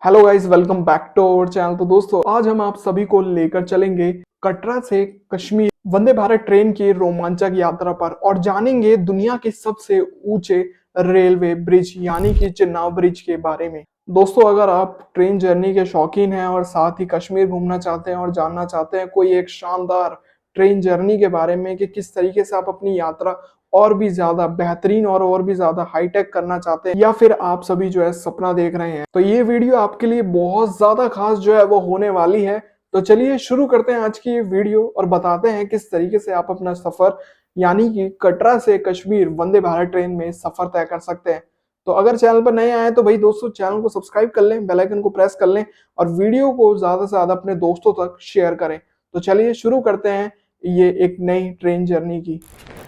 Hello guys, welcome back to our channel. तो दोस्तों, आज हम आप सभी को लेकर चलेंगे कटरा से कश्मीर वंदे भारत ट्रेन की रोमांचक यात्रा पर और जानेंगे दुनिया के सबसे ऊंचे रेलवे ब्रिज यानी कि चिनाब ब्रिज के बारे में। दोस्तों, अगर आप ट्रेन जर्नी के शौकीन हैं और साथ ही कश्मीर घूमना चाहते हैं और जानना चाहते हैं कोई एक शानदार ट्रेन जर्नी के बारे में कि किस तरीके से आप अपनी यात्रा और भी ज्यादा बेहतरीन और भी ज्यादा हाईटेक करना चाहते हैं, या फिर आप सभी जो है सपना देख रहे हैं, तो ये वीडियो आपके लिए बहुत ज्यादा खास जो है वो होने वाली है। तो चलिए शुरू करते हैं आज की ये वीडियो और बताते हैं किस तरीके से आप अपना सफर यानी कि कटरा से कश्मीर वंदे भारत ट्रेन में सफर तय कर सकते हैं। तो अगर चैनल पर नए आए तो भाई दोस्तों, चैनल को सब्सक्राइब कर लें, बेल आइकन को प्रेस कर लें और वीडियो को ज्यादा से ज्यादा अपने दोस्तों तक शेयर करें। तो चलिए शुरू करते हैं ये एक नई ट्रेन जर्नी की।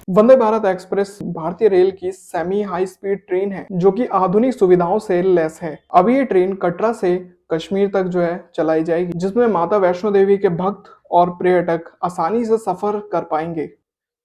वंदे भारत एक्सप्रेस भारतीय रेल की सेमी हाई स्पीड ट्रेन है जो कि आधुनिक सुविधाओं से लैस है। अब ये ट्रेन कटरा से कश्मीर तक जो है चलाई जाएगी, जिसमें माता वैष्णो देवी के भक्त और पर्यटक आसानी से सफर कर पाएंगे।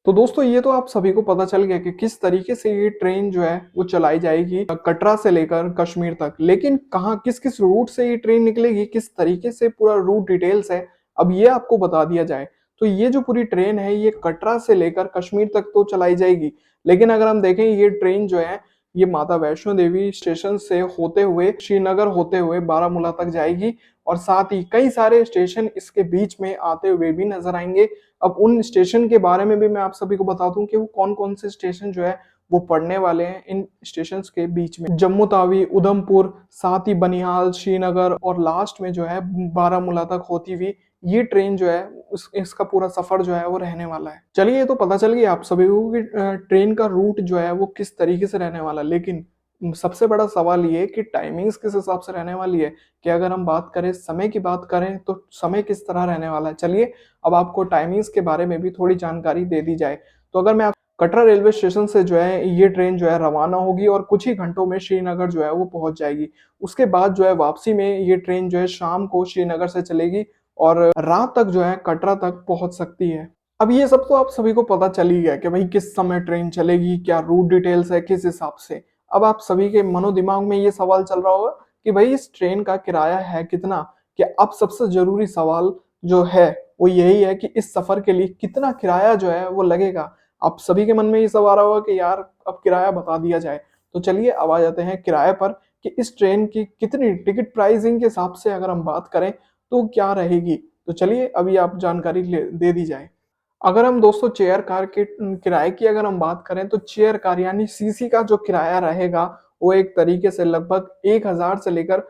तो दोस्तों, ये तो आप सभी को पता चल गया कि किस तरीके से ये ट्रेन जो है वो चलाई जाएगी कटरा से लेकर कश्मीर तक। लेकिन कहाँ किस किस रूट से ये ट्रेन निकलेगी, किस तरीके से पूरा रूट डिटेल्स है, अब ये आपको बता दिया जाए। तो ये जो पूरी ट्रेन है ये कटरा से लेकर कश्मीर तक तो चलाई जाएगी, लेकिन अगर हम देखें ये ट्रेन जो है ये माता वैष्णो देवी स्टेशन से होते हुए श्रीनगर होते हुए बारामूला तक जाएगी और साथ ही कई सारे स्टेशन इसके बीच में आते हुए भी नजर आएंगे। अब उन स्टेशन के बारे में भी मैं आप सभी को बता दूं कि वो कौन कौन से स्टेशन जो है वो पड़ने वाले हैं इन स्टेशन के बीच में। जम्मू तावी, उधमपुर, साथ ही बनिहाल, श्रीनगर और लास्ट में जो है बारामूला तक होती हुई ये ट्रेन जो है इसका पूरा सफर जो है वो रहने वाला है। चलिए, ये तो पता चल गया आप सभी को कि ट्रेन का रूट जो है वो किस तरीके से रहने वाला है, लेकिन सबसे बड़ा सवाल ये कि टाइमिंग्स किस हिसाब से रहने वाली है। कि अगर हम बात करें समय की बात करें तो समय किस तरह रहने वाला है। चलिए अब आपको टाइमिंग्स के बारे में भी थोड़ी जानकारी दे दी जाए। तो अगर मैं कटरा रेलवे स्टेशन से जो है ये ट्रेन जो है रवाना होगी और कुछ ही घंटों में श्रीनगर जो है वो पहुंच जाएगी। उसके बाद जो है वापसी में ये ट्रेन जो है शाम को श्रीनगर से चलेगी और रात तक जो है कटरा तक पहुंच सकती है। अब ये सब तो आप सभी को पता चल ही गया कि भाई किस समय ट्रेन चलेगी, क्या रूट डिटेल्स है, किस हिसाब से। अब आप सभी के मनो दिमाग में ये सवाल चल रहा होगा कि भाई इस ट्रेन का किराया है कितना। कि अब सबसे जरूरी सवाल जो है वो यही है कि इस सफर के लिए कितना किराया जो है वो लगेगा। आप सभी के मन में ये सवाल आ रहा होगा कि यार अब किराया बता दिया जाए। तो चलिए अब आ जाते हैं किराए पर कि इस ट्रेन की कितनी टिकट प्राइसिंग के हिसाब से अगर हम बात करें तो क्या रहेगी। तो चलिए अभी आप जानकारी दे दी जाए। अगर हम दोस्तों चेयर कार के किराए की अगर हम बात करें तो चेयर कार यानी सीसी का जो किराया रहेगा वो एक तरीके से लगभग 1000 से लेकर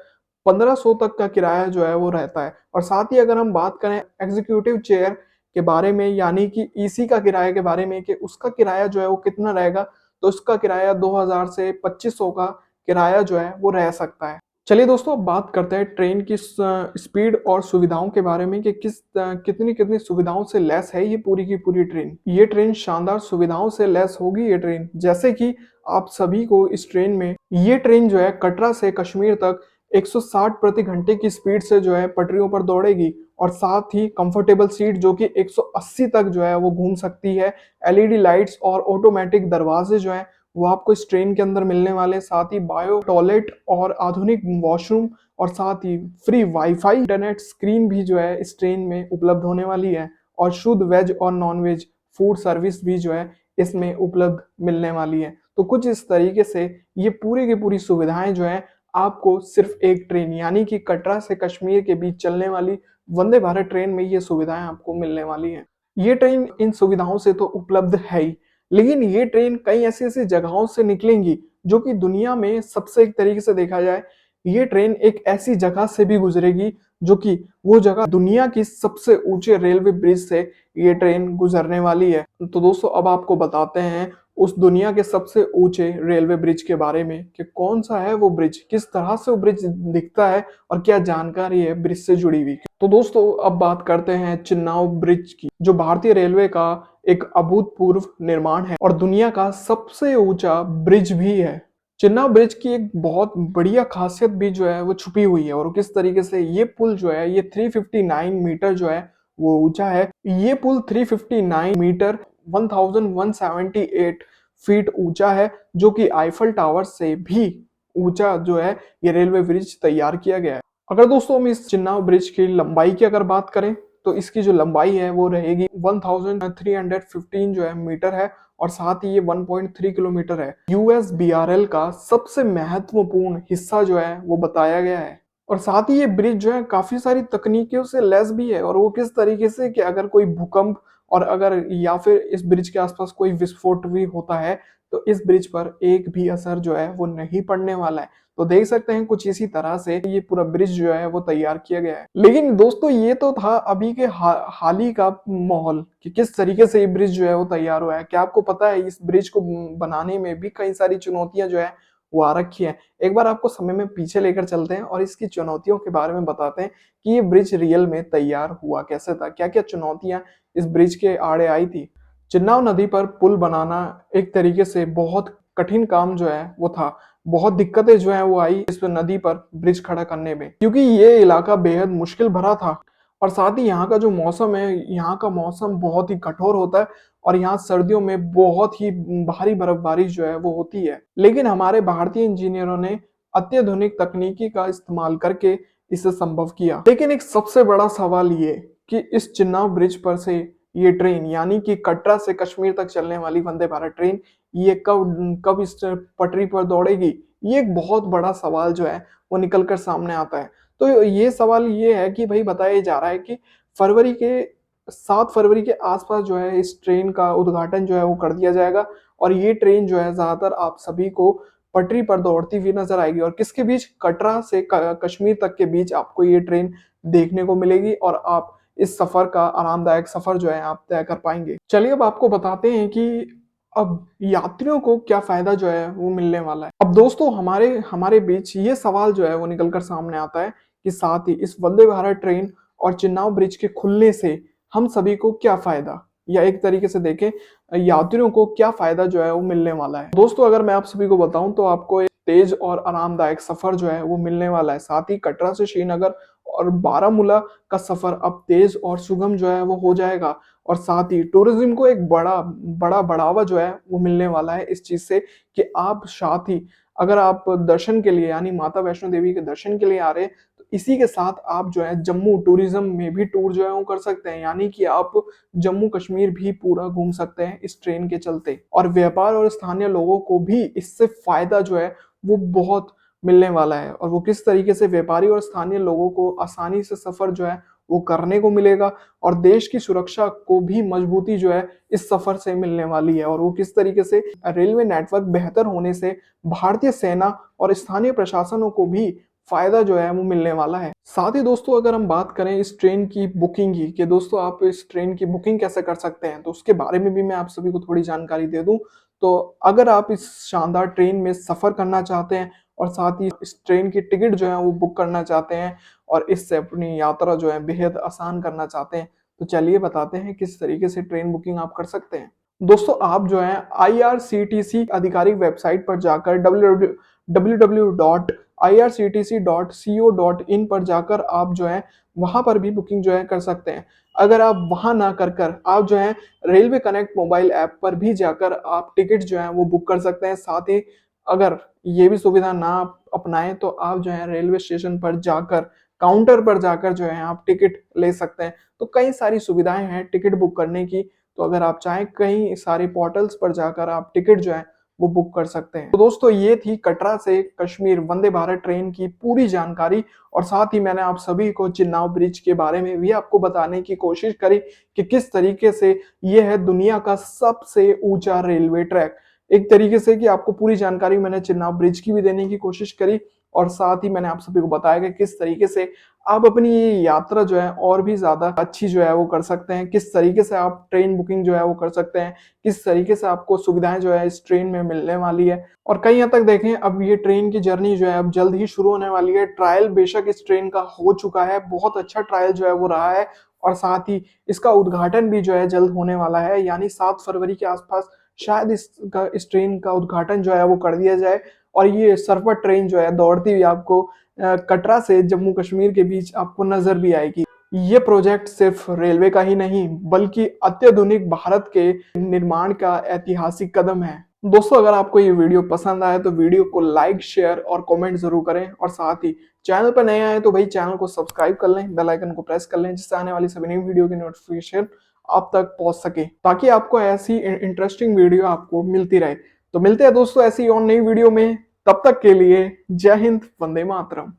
1500 तक का किराया जो है वो रहता है। और साथ ही अगर हम बात करें एग्जीक्यूटिव चेयर के बारे में यानी कि ईसी का किराए के बारे में कि उसका किराया जो है वो कितना रहेगा, तो उसका किराया 2000 से 2500 का किराया जो है वो रह सकता है। चलिए दोस्तों, अब बात करते हैं ट्रेन की स्पीड और सुविधाओं के बारे में कि कितनी कितनी सुविधाओं से लैस है ये पूरी की पूरी ट्रेन। ये ट्रेन शानदार सुविधाओं से लैस होगी। ये ट्रेन जैसे कि आप सभी को इस ट्रेन में ये ट्रेन जो है कटरा से कश्मीर तक 160 प्रति घंटे की स्पीड से जो है पटरियों पर दौड़ेगी और साथ ही कंफर्टेबल सीट जो कि 180 तक जो है वो घूम सकती है। एलईडी लाइट्स और ऑटोमेटिक दरवाजे जो है वो आपको इस ट्रेन के अंदर मिलने वाले, साथ ही बायो टॉयलेट और आधुनिक वॉशरूम और साथ ही फ्री वाईफाई इंटरनेट स्क्रीन भी जो है इस ट्रेन में उपलब्ध होने वाली है। और शुद्ध वेज और नॉन वेज फूड सर्विस भी जो है इसमें उपलब्ध मिलने वाली है। तो कुछ इस तरीके से ये पूरी की पूरी सुविधाएं जो है आपको सिर्फ एक ट्रेन यानी कि कटरा से कश्मीर के बीच चलने वाली वंदे भारत ट्रेन में ये सुविधाएं आपको मिलने वाली हैं। ये ट्रेन इन सुविधाओं से तो उपलब्ध है ही, लेकिन ये ट्रेन कई ऐसी ऐसी जगहों से निकलेंगी जो कि दुनिया में सबसे एक तरीके से देखा जाए ये ट्रेन एक ऐसी जगह से भी गुजरेगी जो कि वो जगह दुनिया की सबसे ऊंचे रेलवे ब्रिज से ये ट्रेन गुजरने वाली है। तो दोस्तों, अब आपको बताते हैं उस दुनिया के सबसे ऊंचे रेलवे ब्रिज के बारे में कि कौन सा है वो ब्रिज, किस तरह से वो ब्रिज दिखता है और क्या जानकारी है ब्रिज से जुड़ी हुई। तो दोस्तों, अब बात करते हैं चिनाब ब्रिज की, जो भारतीय रेलवे का एक अभूतपूर्व निर्माण है और दुनिया का सबसे ऊंचा ब्रिज भी है। चिनाब ब्रिज की एक बहुत बढ़िया खासियत भी जो है वो छुपी हुई है और किस तरीके से ये पुल जो है ये 359 मीटर जो है वो ऊंचा है। ये पुल 359 मीटर 1178 फीट ऊंचा है, जो कि आईफल टावर से भी ऊंचा जो है ये रेलवे ब्रिज तैयार किया गया है। अगर दोस्तों हम इस चिन्नाव ब्रिज की लंबाई की अगर बात करें तो इसकी जो लंबाई है वो रहेगी 1315 जो है मीटर है और साथ ही ये 1.3 किलोमीटर है। यूएसबीआरएल का सबसे महत्वपूर्ण हिस्सा जो है वो बताया गया है और साथ ही ये ब्रिज जो है काफी सारी तकनीकियों से लैस भी है और वो किस तरीके से कि अगर कोई भूकंप और अगर या फिर इस ब्रिज के आसपास कोई विस्फोट भी होता है तो इस ब्रिज पर एक भी असर जो है वो नहीं पड़ने वाला है। तो देख सकते हैं कुछ इसी तरह से ये पूरा ब्रिज जो है वो तैयार किया गया है। लेकिन दोस्तों ये तो था अभी के हाल ही का माहौल कि किस तरीके से ये ब्रिज जो है वो तैयार हुआ है। क्या आपको पता है इस ब्रिज को बनाने में भी कई सारी चुनौतियां जो है वो आ रखी है। एक बार आपको समय में पीछे लेकर चलते हैं और इसकी चुनौतियों के बारे में बताते हैं कि ये ब्रिज रियल में तैयार हुआ कैसे था, क्या क्या चुनौतियां इस ब्रिज के आड़े आई थी। चिन्नाव नदी पर पुल बनाना एक तरीके से बहुत कठिन काम जो है वो था। बहुत दिक्कतें जो है वो आई इस नदी पर ब्रिज खड़ा करने में क्योंकि ये इलाका बेहद मुश्किल भरा था और साथ ही यहाँ का जो मौसम है, यहाँ का मौसम बहुत ही कठोर होता है और यहाँ सर्दियों में बहुत ही भारी बर्फबारी जो है वो होती है। लेकिन हमारे भारतीय इंजीनियरों ने अत्याधुनिक तकनीकी का इस्तेमाल करके इसे संभव किया। लेकिन एक सबसे बड़ा सवाल ये कि इस चिन्नाव ब्रिज पर से ये ट्रेन यानी कि कटरा से कश्मीर तक चलने वाली वंदे भारत ट्रेन ये कब कब इस पटरी पर दौड़ेगी, ये एक बहुत बड़ा सवाल जो है वो निकल कर सामने आता है। तो ये सवाल ये है कि भाई बताया जा रहा है कि फरवरी के 7 फरवरी के आसपास जो है इस ट्रेन का उद्घाटन जो है वो कर दिया जाएगा और ये ट्रेन जो है ज्यादातर आप सभी को पटरी पर दौड़ती हुई नजर आएगी और किसके बीच, कटरा से कश्मीर तक के बीच आपको ये ट्रेन देखने को मिलेगी और आप इस सफर का आरामदायक सफर जो है आप तय कर पाएंगे। चलिए अब आपको बताते हैं कि अब यात्रियों को क्या फायदा जो है वो मिलने वाला है। अब दोस्तों हमारे हमारे बीच ये सवाल जो है वो निकलकर सामने आता है कि साथ ही इस वंदे भारत ट्रेन और चिन्नाव ब्रिज के खुलने से हम सभी को क्या फायदा, या एक तरीके से देखें यात्रियों को क्या फायदा जो है वो मिलने वाला है। दोस्तों अगर मैं आप सभी को बताऊं तो आपको एक तेज और आरामदायक सफर जो है वो मिलने वाला है। साथ ही कटरा से श्रीनगर और बारामूला का सफर अब तेज और सुगम जो है वो हो जाएगा और साथ ही टूरिज्म को एक बड़ा बड़ा बढ़ावा जो है वो मिलने वाला है इस चीज से कि आप साथ ही अगर आप दर्शन के लिए यानी माता वैष्णो देवी के दर्शन के लिए आ रहे हैं तो इसी के साथ आप जो है जम्मू टूरिज्म में भी टूर जो है वो कर सकते हैं, यानी कि आप जम्मू कश्मीर भी पूरा घूम सकते हैं इस ट्रेन के चलते। और व्यापार और स्थानीय लोगों को भी इससे फायदा जो है वो बहुत मिलने वाला है और वो किस तरीके से व्यापारी और स्थानीय लोगों को आसानी से सफर जो है वो करने को मिलेगा और देश की सुरक्षा को भी मजबूती जो है इस सफर से मिलने वाली है और वो किस तरीके से रेलवे नेटवर्क बेहतर होने से भारतीय सेना और स्थानीय प्रशासनों को भी फायदा जो है वो मिलने वाला है। साथ ही दोस्तों अगर हम बात करें इस ट्रेन की बुकिंग की कि दोस्तों आप इस ट्रेन की बुकिंग कैसे कर सकते हैं तो उसके बारे में भी मैं आप सभी को थोड़ी जानकारी दे दूं। तो अगर आप इस शानदार ट्रेन में सफर करना चाहते हैं और साथ ही इस ट्रेन की टिकट जो है वो बुक करना चाहते हैं और इससे अपनी यात्रा जो है बेहद आसान करना चाहते हैं तो चलिए बताते हैं किस तरीके से ट्रेन बुकिंग आप कर सकते हैं। दोस्तों आप जो है IRCTC आधिकारिक वेबसाइट पर जाकर www.irctc.co.in पर जाकर आप जो है वहां पर भी बुकिंग जो है कर सकते हैं। अगर आप वहां ना कर कर आप जो है रेलवे कनेक्ट मोबाइल ऐप पर भी जाकर आप टिकट जो है वो बुक कर सकते हैं। साथ ही अगर ये भी सुविधा ना अपनाएं तो आप जो है रेलवे स्टेशन पर जाकर काउंटर पर जाकर जो है आप टिकट ले सकते हैं। तो कई सारी सुविधाएं हैं टिकट बुक करने की, तो अगर आप चाहें कई सारे पोर्टल्स पर जाकर आप टिकट जो है वो बुक कर सकते हैं। तो दोस्तों ये थी कटरा से कश्मीर वंदे भारत ट्रेन की पूरी जानकारी और साथ ही मैंने आप सभी को चिन्नाव ब्रिज के बारे में भी आपको बताने की कोशिश करी कि किस तरीके से ये है दुनिया का सबसे ऊंचा रेलवे ट्रैक। एक तरीके से कि आपको पूरी जानकारी मैंने चिन्नाव ब्रिज की भी देने की कोशिश करी और साथ ही मैंने आप सभी को बताया कि किस तरीके से आप अपनी ये यात्रा जो है और भी ज्यादा अच्छी जो है वो कर सकते हैं, किस तरीके से आप ट्रेन बुकिंग जो है वो कर सकते हैं, किस तरीके से आपको सुविधाएं जो है इस ट्रेन में मिलने वाली है। और कई हद तक देखें अब ये ट्रेन की जर्नी जो है अब जल्द ही शुरू होने वाली है। ट्रायल बेशक इस ट्रेन का हो चुका है, बहुत अच्छा ट्रायल जो है वो रहा है और साथ ही इसका उद्घाटन भी जो है जल्द होने वाला है, यानी 7 फरवरी के आसपास शायद इस ट्रेन का उद्घाटन जो है वो कर दिया जाए और ये सरफट ट्रेन जो है दौड़ती हुई आपको कटरा से जम्मू कश्मीर के बीच आपको नजर भी आएगी। ये प्रोजेक्ट सिर्फ रेलवे का ही नहीं बल्कि अत्याधुनिक भारत के निर्माण का ऐतिहासिक कदम है। दोस्तों अगर आपको ये वीडियो पसंद आए तो वीडियो को लाइक, शेयर और कमेंट जरूर करें और साथ ही चैनल पर नए आए तो भाई चैनल को सब्सक्राइब कर लें, बेल आइकन को प्रेस कर लें जिससे आने वाली सभी नई वीडियो की नोटिफिकेशन आप तक पहुंच सके ताकि आपको ऐसी इंटरेस्टिंग वीडियो आपको मिलती रहे। तो मिलते हैं दोस्तों ऐसी और नई वीडियो में, तब तक के लिए जय हिंद, वंदे मातरम।